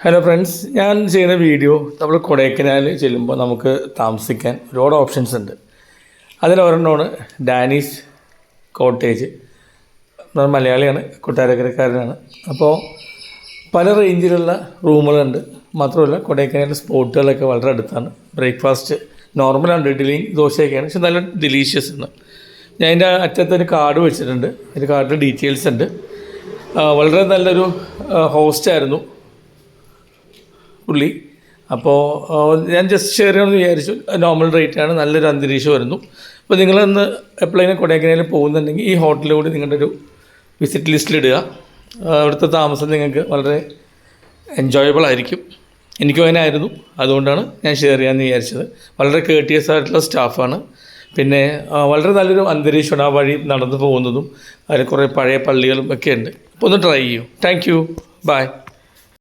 Hello friends, ഞാൻ ചെയ്യുന്ന video നമ്മൾ കൊടൈക്കനാൽ ചെല്ലുമ്പോൾ നമുക്ക് താമസിക്കാൻ ഒരുപാട് ഓപ്ഷൻസ് ഉണ്ട്. അതിലൊരെണ്ണമാണ് ഡാനീസ് കോട്ടേജ്. ഞാൻ മലയാളിയാണ്, കൊട്ടാരക്കരക്കാരനാണ്. അപ്പോൾ പല റേഞ്ചിലുള്ള റൂമുകളുണ്ട്. മാത്രമല്ല കൊടൈക്കനാൽ സ്പോട്ടുകളൊക്കെ വളരെ അടുത്താണ്. ബ്രേക്ക്ഫാസ്റ്റ് നോർമലാണ്, ഇഡ്ഡലിയും ദോശയൊക്കെയാണ്, പക്ഷെ നല്ല ഡെലീഷ്യസ് ആണ്. ഞാൻ അതിൻ്റെ അറ്റത്തൊരു കാർഡ് വെച്ചിട്ടുണ്ട്. അതിൻ്റെ കാർഡിൽ ഡീറ്റെയിൽസ് ഉണ്ട്. വളരെ നല്ലൊരു ഹോസ്റ്റായിരുന്നു പുള്ളി. അപ്പോൾ ഞാൻ ജസ്റ്റ് ഷെയർ ചെയ്യണമെന്ന് വിചാരിച്ചു. നോർമൽ റേറ്റാണ്, നല്ലൊരു അന്തരീക്ഷം വരുന്നു. അപ്പോൾ നിങ്ങളൊന്ന് എപ്പോഴെങ്കിലും കൊടൈക്കനാൽ പോകുന്നുണ്ടെങ്കിൽ ഈ ഹോട്ടലിൽ കൂടി നിങ്ങളുടെ ഒരു വിസിറ്റ് ലിസ്റ്റിലിടുക. അവിടുത്തെ താമസം നിങ്ങൾക്ക് വളരെ എൻജോയബിൾ ആയിരിക്കും. എനിക്കും അങ്ങനെ ആയിരുന്നു, അതുകൊണ്ടാണ് ഞാൻ ഷെയർ ചെയ്യാമെന്ന് വിചാരിച്ചത്. വളരെ കേർട്ടിയസ് ആയിട്ടുള്ള സ്റ്റാഫാണ്. പിന്നെ വളരെ നല്ലൊരു അന്തരീക്ഷമാണ്. ആ വഴി നടന്നു പോകുന്നതും അതിൽ കുറേ പഴയ പള്ളികളും ഒക്കെ ഉണ്ട്. അപ്പോൾ ഒന്ന് ട്രൈ ചെയ്യൂ. Thank you, by.